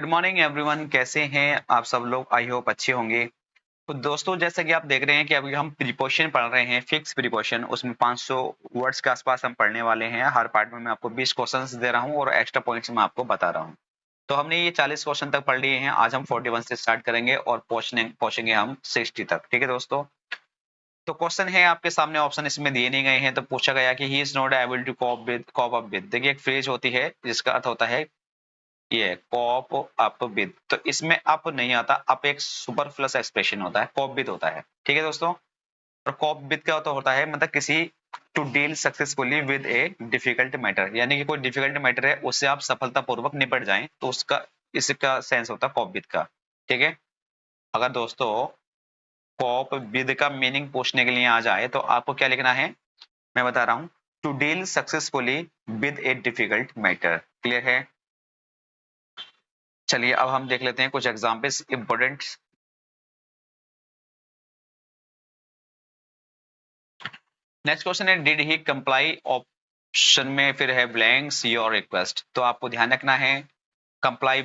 Good morning everyone, कैसे हैं आप सब लोग। आई होप अच्छे होंगे। तो दोस्तों, जैसा कि आप देख रहे हैं कि अभी हम प्रीपोजिशन पढ़ रहे हैं, फिक्स प्रीपोजिशन। उसमें 500 वर्ड्स के आसपास हम पढ़ने वाले हैं। हर पार्ट में मैं आपको 20 क्वेश्चंस दे रहा हूं और एक्स्ट्रा पॉइंट्स मैं आपको बता रहा हूं। तो हमने ये 40 क्वेश्चन तक पढ़ लिए हैं। आज हम 41 से स्टार्ट करेंगे और पहुंचेंगे हम 60 तक। ठीक है दोस्तों। तो क्वेश्चन है आपके सामने, ऑप्शन इसमें दिए नहीं गए हैं। तो पूछा गया कि he is not able to cope up with. देखिए, एक फ्रेज होती है जिसका अर्थ होता है ये कॉप अप विद। तो इसमें अप नहीं आता, अप एक सुपरफ्लस एक्सप्रेशन होता है, कॉप विद होता है। ठीक है दोस्तों। और कॉप विद क्या होता है, मतलब किसी to deal successfully with a difficult matter, यानी कि कोई डिफिकल्ट मैटर है उससे आप सफलतापूर्वक निपट जाएं, तो उसका इसका सेंस होता है कॉप विद का। ठीक है। अगर दोस्तों कॉप विद का मीनिंग पूछने के लिए आ जाए तो आपको क्या लिखना है, मैं बता रहा हूं। To deal successfully with a difficult matter. Clear है। चलिए अब हम देख लेते हैं कुछ एग्जाम्पल्स इंपोर्टेंट। नेक्स्ट क्वेश्चन है, डिड ही कंप्लाई। ऑप्शन में फिर है ब्लैंक्स योर रिक्वेस्ट। तो आपको ध्यान रखना है कंप्लाई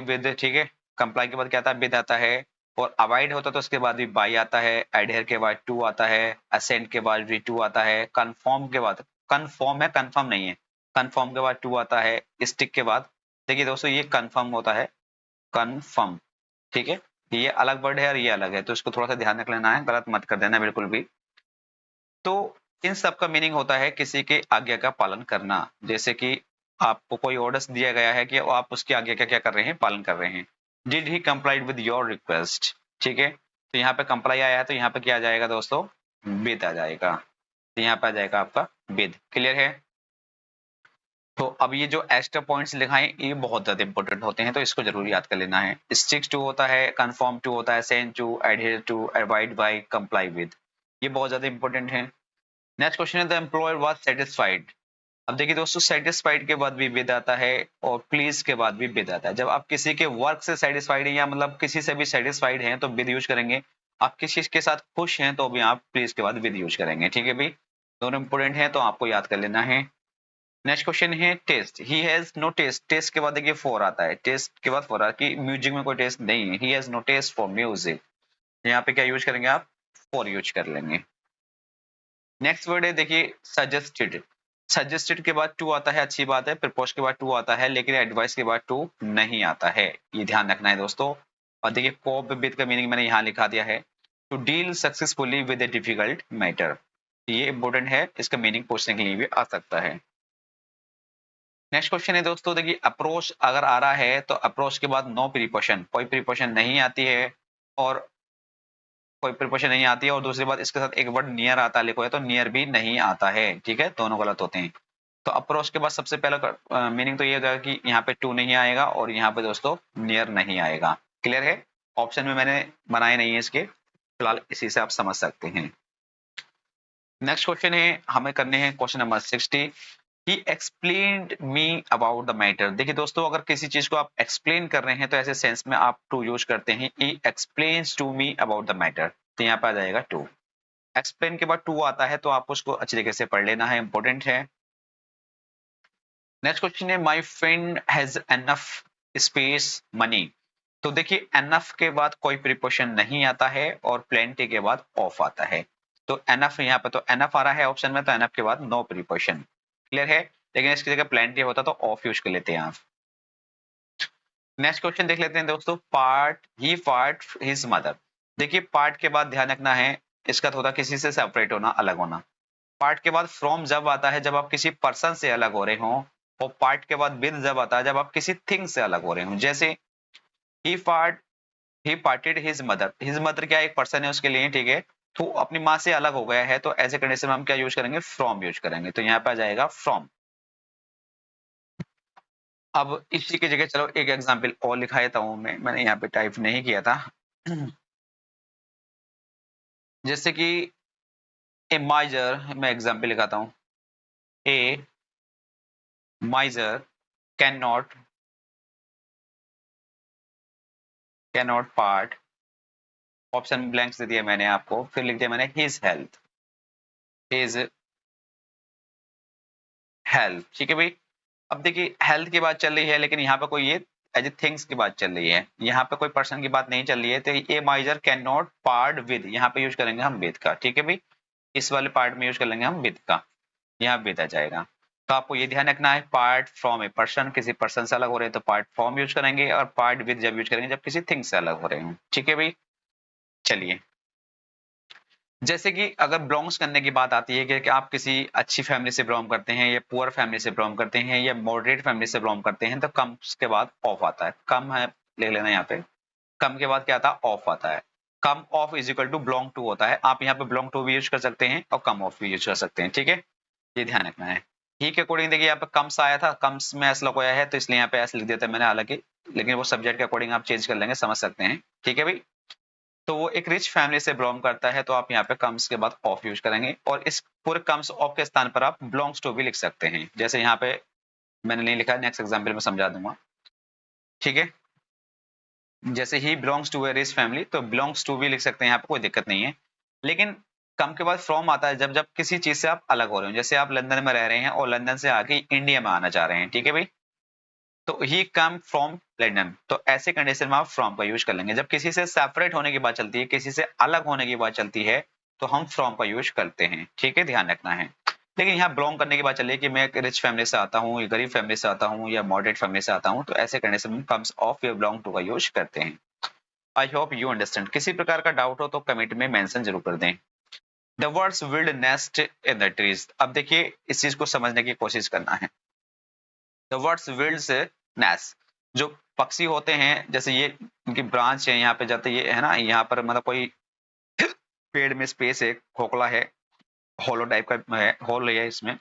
विद। ठीक है। कंप्लाई के बाद क्या आता है, विद आता है। और अवॉइड होता तो उसके बाद भी बाई आता है। एडहेयर के बाद टू आता है। असेंट के बाद भी टू आता है। कंफर्म के बाद, कंफर्म है, कंफर्म नहीं है। कंफर्म के बाद टू आता है। स्टिक के बाद, देखिए दोस्तों ये कंफर्म होता है, कंफर्म। ठीक है। ये अलग वर्ड है और ये अलग है, तो इसको थोड़ा सा ध्यान रख लेना है, गलत मत कर देना बिल्कुल भी। तो इन सब का मीनिंग होता है किसी के आज्ञा का पालन करना। जैसे कि आपको कोई ऑर्डर्स दिया गया है कि आप उसकी आज्ञा का क्या कर रहे हैं, पालन कर रहे हैं। Did he complied with your request. ठीक है। तो यहाँ पे कंप्लाई आया है, तो यहाँ पे क्या आ जाएगा दोस्तों, विद आ जाएगा। तो यहाँ पे आ जाएगा आपका विद। क्लियर है। तो अब ये जो एक्स्ट्रा पॉइंट्स लिखाए ये बहुत ज्यादा इंपॉर्टेंट होते हैं, तो इसको जरूर याद कर लेना है। स्टिक टू होता है, कंफर्म टू होता है, send to, adhere to, avoid by, comply with. ये बहुत ज्यादा इंपॉर्टेंट है। नेक्स्ट क्वेश्चन है, द एम्प्लॉयर वाज सेटिस्फाइड। अब देखिए दोस्तों, सेटिस्फाइड के बाद भी विद आता है और प्लीज के बाद भी विद आता है। जब आप किसी के वर्क से सेटिस्फाइड हैं या मतलब किसी से भी सेटिस्फाइड हैं तो विद यूज करेंगे। आप किसी के साथ खुश हैं तो भी आप प्लीज के बाद विद यूज करेंगे। ठीक है भाई, दोनों इंपोर्टेंट हैं तो आपको याद कर लेना है। नेक्स्ट क्वेश्चन है, test. He has no test. Test के बाद देखिए फोर आता है। टेस्ट के बाद फोर आता है कि म्यूजिक में कोई टेस्ट नहीं है। He has no test for music. यहाँ पे क्या यूज करेंगे आप, फॉर यूज कर लेंगे। नेक्स्ट वर्ड है देखिए, सजेस्टेड। सजेस्टेड के बाद टू आता है, अच्छी बात है। प्रपोज के बाद टू आता है, लेकिन एडवाइस के बाद टू नहीं आता है, ये ध्यान रखना है दोस्तों। और देखिए कोप विद का मीनिंग मैंने यहाँ लिखा दिया है, to deal successfully with a difficult matter. ये इंपोर्टेंट है, इसका मीनिंग पूछने के लिए भी आ सकता है। नेक्स्ट क्वेश्चन है दोस्तों, देखिए अप्रोच अगर आ रहा है तो अप्रोच के बाद नो प्रीपोजिशन, कोई प्रीपोजिशन नहीं आती है और कोई प्रीपोजिशन नहीं आती है। और दूसरी बात, इसके साथ एक वर्ड नियर आता है, लिखो है तो नियर भी नहीं आता है। ठीक है, दोनों गलत होते हैं। तो अप्रोच के बाद सबसे पहला मीनिंग तो ये हो जाएगा कि यहाँ पे टू नहीं आएगा और यहाँ पे दोस्तों नियर नहीं आएगा। क्लियर है। ऑप्शन में मैंने बनाए नहीं है इसके, फिलहाल इसी से आप समझ सकते हैं। नेक्स्ट क्वेश्चन है, हमें करने हैं question number 60। He explained me about the matter. देखिए दोस्तों, अगर किसी चीज को आप एक्सप्लेन कर रहे हैं तो ऐसे सेंस में आप टू यूज करते हैं। He explains to me about the matter, तो यहाँ पे आ जाएगा टू। एक्सप्लेन के बाद टू आता है तो आपको उसको अच्छी तरीके से पढ़ लेना है, इंपॉर्टेंट है। नेक्स्ट क्वेश्चन है, my friend has enough space money. तो देखिए एनफ के बाद कोई प्रीपोजिशन नहीं आता है और प्लेंटी के बाद ऑफ आता है। तो एनफ यहाँ पे तो एनफ आ रहा है ऑप्शन में, तो एनफ के बाद नो प्रीपोजिशन। क्लियर है। लेकिन इसकी जगह प्लेंटी होता तो ऑफ यूज कर लेते हैं आप। नेक्स्ट क्वेश्चन देख लेते हैं दोस्तों, पार्ट ही पार्ट हिज मदर। देखिए पार्ट के बाद ध्यान रखना है, इसका तो होता किसी से सेपरेट होना, अलग होना। पार्ट के बाद फ्रॉम जब आता है जब आप किसी पर्सन से अलग हो रहे हो। और पार्ट के बाद विद जब आता है जब आप किसी थिंग से अलग हो रहे हो। जैसे ही पार्ट ही parted his mother. His mother क्या एक पर्सन है उसके लिए, ठीक है। तो अपनी माँ से अलग हो गया है, तो ऐसे कंडीशन में हम क्या यूज करेंगे, फ्रॉम यूज करेंगे। तो यहाँ पे आ जाएगा फ्रॉम। अब इसी की जगह चलो एक एग्जाम्पल और लिखा देता हूं मैंने यहाँ पे टाइप नहीं किया था। जैसे कि ए माइजर, मैं एग्जाम्पल लिखाता हूं। A miser can not part. Option blanks दे दिया मैंने आपको, फिर लिख दिया मैंने हिज हेल्थ, हिज हेल्थ। ठीक है भाई। अब देखिए हेल्थ की बात चल रही है, लेकिन यहाँ पे कोई ये एज ए थिंग्स की बात चल रही है, यहाँ पे कोई पर्सन की बात नहीं चल रही है। तो a miser can not part with, यहाँ पे यूज करेंगे हम विद का, ठीक है भाई, इस वाले पार्ट में यूज कर लेंगे हम विद का, यहाँ विद आ जाएगा। तो आपको ये ध्यान रखना है, पार्ट फ्रॉम ए पर्सन, किसी पर्सन से अलग हो रहे हैं तो पार्ट फ्रॉम यूज करेंगे, और पार्ट विद जब यूज करेंगे जब किसी थिंग से अलग हो रहे हैं, ठीक है भाई। चलिए, जैसे कि अगर बिलोंग्स करने की बात आती है कि आप किसी अच्छी फैमिली से बिलोंग करते हैं या पुअर फैमिली से बिलोंग करते हैं या मॉडरेट फैमिली से बिलोंग करते हैं, तो कम के बाद ऑफ आता है, कम है ले लेना यहाँ पे, कम के बाद क्या आता है, ऑफ आता है। Come of is equal to belong to होता है, आप यहाँ पे बिलोंग टू भी यूज कर सकते हैं और कम ऑफ भी यूज कर सकते हैं, ठीक है, ये ध्यान रखना है। ठीक है, अकॉर्डिंग देखिए यहाँ पे कम्स आया था, कम्स में एस लगाया है तो इसलिए यहाँ पे एस लिख दिया था मैंने, हालांकि लेकिन वो सब्जेक्ट के अकॉर्डिंग आप चेंज कर लेंगे, समझ सकते हैं, ठीक है भाई। तो वो एक रिच फैमिली से बिलोंग करता है, तो आप यहाँ पे कम्स के बाद ऑफ यूज करेंगे, और इस पूरे कम्स ऑफ के स्थान पर आप बिलोंग्स टू भी लिख सकते हैं, जैसे यहाँ पे मैंने नहीं लिखा, नेक्स्ट एग्जाम्पल में समझा दूंगा, ठीक है। जैसे he belongs to a rich family, तो बिलोंग्स टू भी लिख सकते हैं, यहाँ पे कोई दिक्कत नहीं है। लेकिन कम के बाद फ्रॉम आता है जब जब किसी चीज से आप अलग हो रहे हो, जैसे आप लंदन में रह रहे हैं और लंदन से आके इंडिया में आना चाह रहे हैं, ठीक है भाई, तो ही कम फ्रॉम लंदन, तो ऐसे कंडीशन में आप फ्रॉम का यूज कर लेंगे। जब किसी से सेपरेट होने की बात चलती है, किसी से अलग होने की बात चलती है, तो हम फ्रॉम का यूज करते हैं, ठीक है, ध्यान रखना है। लेकिन यहाँ बिलोंग करने की बात चलिए कि मैं एक रिच फैमिली से आता हूँ, गरीब फैमिली से आता हूँ या मॉडरेट फैमिली से आता हूँ, तो ऐसे कंडीशन में कम्स ऑफ या बिलोंग टू का यूज करते हैं। I hope you understand. किसी प्रकार का डाउट हो तो कमेंट में मेंशन जरूर कर दें। The birds will nest in the trees, अब देखिए इस चीज को समझने की कोशिश करना है। द वर्ड्स विल्ड से नेस्ट, जो पक्षी होते हैं, जैसे ये इनकी ब्रांच है, यहाँ पे जाते ये है ना, यहाँ पर मतलब कोई पेड़ में स्पेस है, खोखला है, होलो टाइप का है, होल है इसमें,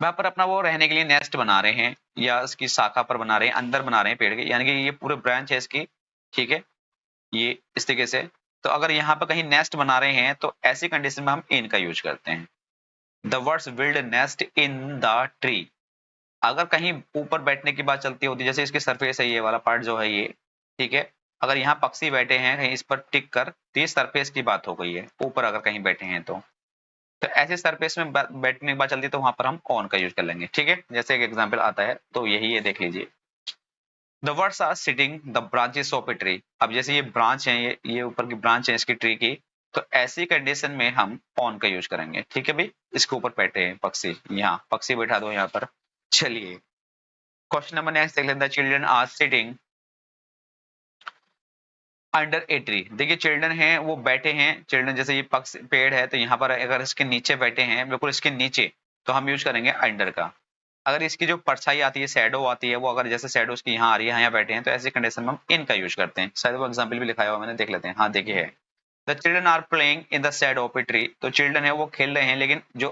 वहां पर अपना वो रहने के लिए नेस्ट बना रहे हैं, या इसकी शाखा पर बना रहे हैं, अंदर बना रहे हैं पेड़ के, यानी कि ये पूरे ब्रांच है इसकी, ठीक है, ये इस तरीके से। तो अगर यहाँ पर कहीं नेस्ट बना रहे हैं तो ऐसी कंडीशन में हम इन का यूज करते हैं। The words build nest in the tree, अगर कहीं ऊपर बैठने की बात चलती होती है, जैसे इसकी सरफेस है, ये वाला पार्ट जो है ये, ठीक है, अगर यहाँ पक्षी बैठे हैं कहीं इस पर टिक कर, तो ये सरफेस की बात हो गई है, ऊपर अगर कहीं बैठे हैं तो ऐसे सरफेस में बैठने की बात चलती है तो वहां पर हम ऑन का यूज कर लेंगे, ठीक है, जैसे एक एग्जाम्पल आता है तो यही है, देख लीजिए। The birds are sitting the branches of a tree, अब जैसे ये ब्रांच है, ये ऊपर की ब्रांच है इसकी ट्री की, तो ऐसी कंडीशन में हम ऑन का यूज करेंगे, ठीक है भाई। इसके ऊपर बैठे हैं पक्षी, यहाँ पक्षी बैठा दो यहाँ पर। चलिए, क्वेश्चन नंबर नेक्स्ट देख लेते हैं। Children are sitting under a tree, देखिए चिल्ड्रन हैं वो बैठे हैं, चिल्ड्रन जैसे ये पक्ष पेड़ है तो यहाँ पर अगर इसके नीचे बैठे हैं, बिल्कुल इसके नीचे, तो हम यूज करेंगे अंडर का। अगर इसकी जो परछाई आती है, शैडो आती है, वो अगर जैसे शैडो उसकी यहाँ आ रही है, यहाँ बैठे हैं, तो ऐसी कंडीशन में हम इन का यूज करते हैं। शायद वो एग्जाम्पल भी लिखाया हुआ मैंने, देख लेते हैं। हाँ देखिए है, the children are playing in the shadow of a tree, तो चिल्ड्रन है वो खेल रहे हैं, लेकिन जो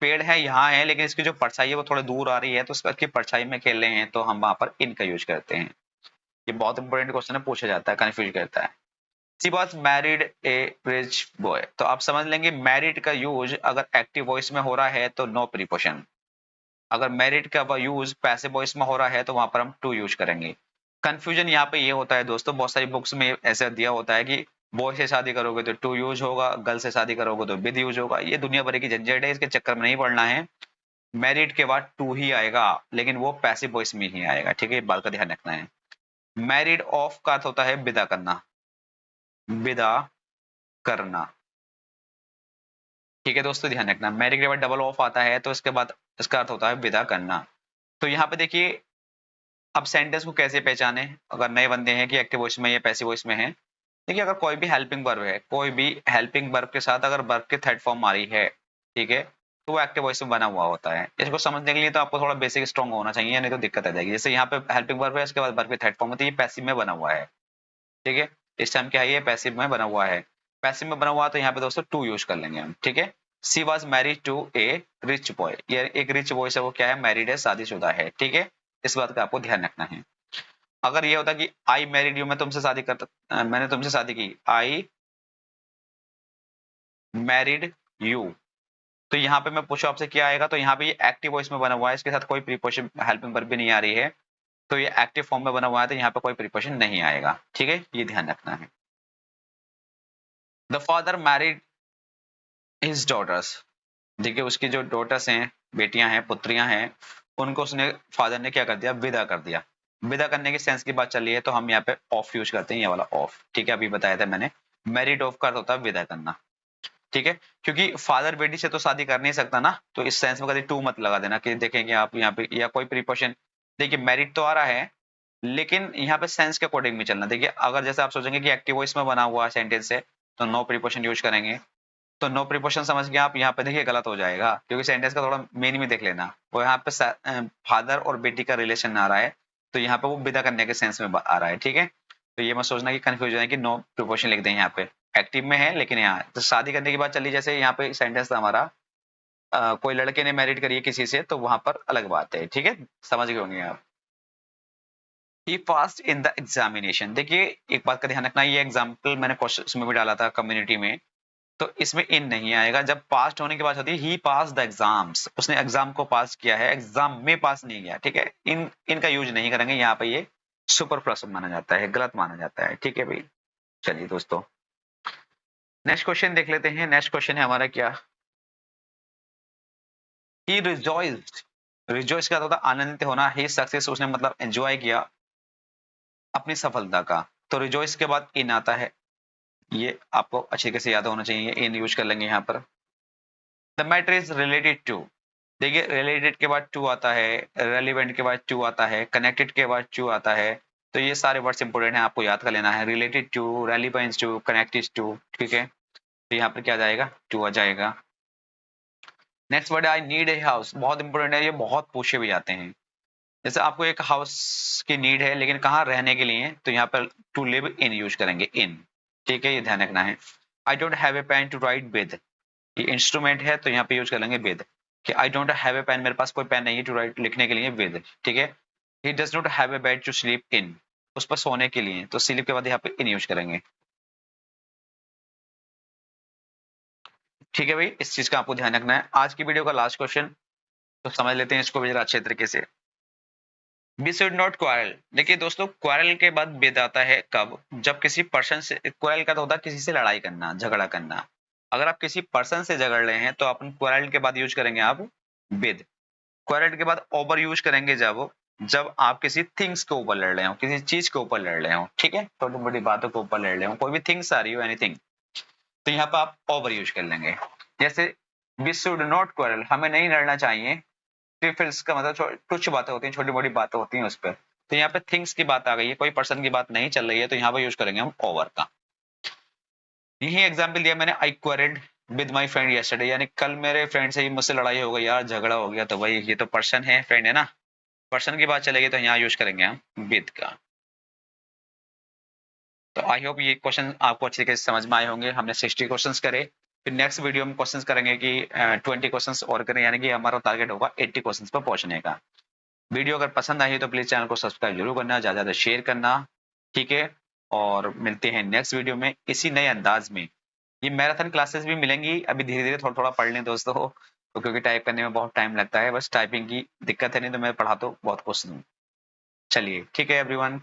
पेड़ है यहाँ है, लेकिन इसकी जो परछाई है वो थोड़े दूर आ रही है, तो उसकी परछाई में खेल रहे हैं, तो हम वहां पर इन का यूज करते हैं। ये बहुत इंपॉर्टेंट क्वेश्चन है, पूछा जाता है, कंफ्यूज करता है। She was married a rich boy, तो आप समझ लेंगे मैरिड का यूज अगर एक्टिव वॉइस में हो रहा है तो नो प्रीपोजिशन, अगर मैरिड का यूज पैसिव वॉइस में हो रहा है तो वहां पर हम टू यूज करेंगे। कंफ्यूजन यहाँ पे ये होता है दोस्तों, बहुत सारी बुक्स में ऐसा दिया होता है कि बॉय से शादी करोगे तो टू यूज होगा, गर्ल से शादी करोगे तो विद यूज होगा, ये दुनिया भर की झंझट है, इसके चक्कर में नहीं पड़ना है। मैरिड के बाद टू ही आएगा, लेकिन वो पैसिव वॉइस में ही आएगा, ठीक है, बात का ध्यान रखना है। मैरिड ऑफ का अर्थ होता है विदा करना, विदा करना, ठीक है दोस्तों, ध्यान रखना। मैरिड के बाद डबल ऑफ आता है तो इसके बाद इसका अर्थ होता है विदा करना। तो यहाँ पे देखिए, अब सेंटेंस को कैसे पहचाने, अगर नए बंदे हैं कि एक्टिव वॉइस में या पैसिव वॉइस में है। देखिए, अगर कोई भी हेल्पिंग वर्ब है, कोई भी हेल्पिंग वर्ब के साथ अगर वर्ब की थर्ड फॉर्म आ रही है, ठीक है, तो वो एक्टिव वॉइस में बना हुआ होता है। इसको समझने के लिए तो आपको थोड़ा बेसिक स्ट्रॉन्ग होना चाहिए, नहीं तो दिक्कत आ जाएगी। जैसे यहाँ पे हेल्पिंग वर्ब है, उसके बाद वर्ब की थर्ड फॉर्म होती है, ये पैसिव में बना हुआ है, ठीक है, इस टाइम क्या है, ये पैसिव में बना हुआ है। पैसिव में बना हुआ तो यहाँ पे दोस्तों टू यूज कर लेंगे हम, ठीक है। She was married to a rich boy, ये एक रिच बॉय से वो क्या है, मैरिड है, शादीशुदा है, ठीक है, इस बात का आपको ध्यान रखना है। अगर ये होता कि आई मैरिड यू, मैं तुमसे शादी करता, मैंने तुमसे शादी की, आई मैरिड यू, तो यहाँ पे मैं पूछूं आपसे क्या आएगा, तो यहाँ पे ये एक्टिव वॉइस में बना हुआ है, इसके साथ कोई प्रीपोजिशन हेल्पिंग वर्ब भी नहीं आ रही है, तो ये एक्टिव फॉर्म में बना हुआ है, तो यहाँ पे कोई प्रीपोजिशन नहीं आएगा, ठीक है, ये ध्यान रखना है। The father married his daughters, देखिए उसकी जो डॉटर्स हैं, बेटियां हैं, पुत्रियां हैं, उनको उसने फादर ने क्या कर दिया, विदा कर दिया। विदा करने की सेंस की बात चल रही है तो हम यहाँ पे ऑफ यूज करते हैं, ये वाला ऑफ, ठीक है। अभी बताया था मैंने, मैरिड ऑफ का अर्थ होता है विदा करना, ठीक है। क्योंकि फादर बेटी से तो शादी कर नहीं सकता ना, तो इस सेंस में कभी टू मत लगा देना कि देखेंगे आप यहाँ पे या कोई प्रीपोजिशन। देखिए मैरिड तो आ रहा है, लेकिन यहाँ पे सेंस के अकॉर्डिंग भी चलना। देखिए अगर जैसे आप सोचेंगे कि एक्टिव वॉइस में बना हुआ सेंटेंस है तो नो प्रीपोजिशन यूज करेंगे, तो नो प्रीपोजिशन समझ के आप यहाँ पे देखिए गलत हो जाएगा, क्योंकि सेंटेंस का थोड़ा मीनिंग भी देख लेना। वो यहाँ पे फादर और बेटी का रिलेशन आ रहा है, तो यहाँ पे वो विदा करने के सेंस में आ रहा है, ठीक है। तो ये मत सोचना कि कंफ्यूजन है कि नो प्रीपोजिशन लिख दें यहाँ पे, एक्टिव में है लेकिन यहाँ तो शादी करने की बात चली, जैसे यहाँ पे सेंटेंस था हमारा कोई लड़के ने मैरिड करी है किसी से, तो वहां पर अलग बात है, ठीक है, समझ गए होंगे आप। ही पास्ड इन द एग्जामिनेशन, देखिए एक बात का ध्यान रखना, ये एग्जाम्पल मैंने क्वेश्चन में भी डाला था कम्युनिटी में, तो इसमें इन नहीं आएगा। जब पास होने की बात होती है, ही पास द एग्जाम्स, उसने एग्जाम को पास किया है, एग्जाम में पास नहीं किया, ठीक है। इनका यूज नहीं करेंगे यहाँ पे, ये सुपर प्लस माना जाता है, गलत माना जाता है, ठीक है भाई। चलिए दोस्तों नेक्स्ट क्वेश्चन देख लेते हैं। नेक्स्ट क्वेश्चन है हमारा क्या, ही रिजॉइस्ड, रिजॉइस का होता आनंदित होना, ही सक्सेस उसने मतलब एंजॉय किया अपनी सफलता का, तो रिजॉइस के बाद इन आता है, ये आपको अच्छे तरीके से याद होना चाहिए, इन यूज कर लेंगे यहाँ पर। The matter is related to, देखिए रिलेटेड के बाद टू आता है, रेलिवेंट के बाद टू आता है, कनेक्टेड के बाद टू आता है, तो ये सारे वर्ड्स इंपोर्टेंट है, आपको याद कर लेना है, related to, relevance to, connected to, ठीक है। तो यहाँ पर क्या जाएगा, टू आ जाएगा। Next word I need a house, बहुत इंपोर्टेंट है, ये बहुत पूछे भी जाते हैं। जैसे आपको एक हाउस की नीड है लेकिन कहाँ रहने के लिए, तो यहाँ पर टू लिव इन यूज करेंगे, इन, ठीक है, ये ध्यान रखना है। I don't have a pen to write with, ये इंस्ट्रूमेंट है तो यहाँ पे यूज कर लेंगे विद, कि I don't have a pen, मेरे पास कोई पेन नहीं है टू राइट लिखने के लिए, विद, ठीक है। He does not have a bed to sleep in, उस पर सोने के लिए, तो स्लीप के बाद यहाँ पे इन यूज करेंगे, ठीक है भाई। इस चीज का आपको ध्यान रखना है। आज की वीडियो का लास्ट क्वेश्चन, तो समझ लेते हैं इसको भी जरा अच्छे तरीके से। वी शुड नॉट क्वारल, देखिए दोस्तों क्वारल के बाद विद आता है कब, जब किसी पर्सन से, क्वारल का तो होता है किसी से लड़ाई करना, झगड़ा करना। अगर आप किसी पर्सन से झगड़ रहे हैं तो अपन क्वारल के बाद यूज करेंगे आप विद। क्वारल के बाद ओवर यूज करेंगे जब जब आप किसी थिंग्स के ऊपर लड़ रहे हो, किसी चीज के ऊपर लड़ रहे हो, ठीक है, छोटी बड़ी बातों के ऊपर लड़ रहे हो, कोई भी थिंग्स आ रही हो, एनीथिंग, तो यहाँ पर आप ओवर यूज कर लेंगे। जैसे वी शुड नॉट क्वारल, हमें नहीं लड़ना चाहिए, फिर इसका मतलब कुछ बातें होती हैं, छोटी बड़ी बातें होती हैं उस पर, तो यहाँ पे थिंग्स की बात आ गई है, कोई पर्सन की बात नहीं चल रही है, तो यहाँ पे यूज करेंगे हम ओवर का। यही एग्जाम्पल दिया मैंने, I quarrelled with my friend yesterday, यानी कल मेरे फ्रेंड से ही मुझसे लड़ाई हो गई यार, झगड़ा हो गया, तो भाई ये तो पर्सन है, फ्रेंड है ना, पर्सन की बात चलेगी तो यहाँ यूज करेंगे हम विद का। तो आई होप ये क्वेश्चन आपको अच्छे तरीके से समझ में आए होंगे। हमने 60 क्वेश्चंस करे, फिर नेक्स्ट वीडियो में क्वेश्चंस करेंगे कि 20 क्वेश्चंस और करें, यानी कि हमारा टारगेट होगा 80 क्वेश्चंस पर पहुंचने का। वीडियो अगर पसंद आई तो प्लीज चैनल को सब्सक्राइब जरूर करना, ज्यादा ज्यादा शेयर करना, ठीक है। और मिलते हैं नेक्स्ट वीडियो में इसी नए अंदाज में। ये मैराथन क्लासेस भी मिलेंगी, अभी धीरे धीरे थोड़ा थोड़ा पढ़ लें दोस्तों, तो क्योंकि टाइप करने में बहुत टाइम लगता है, बस टाइपिंग की दिक्कत है, नहीं तो मैं पढ़ा तो बहुत कुछ दूँ। चलिए ठीक है एवरीवन।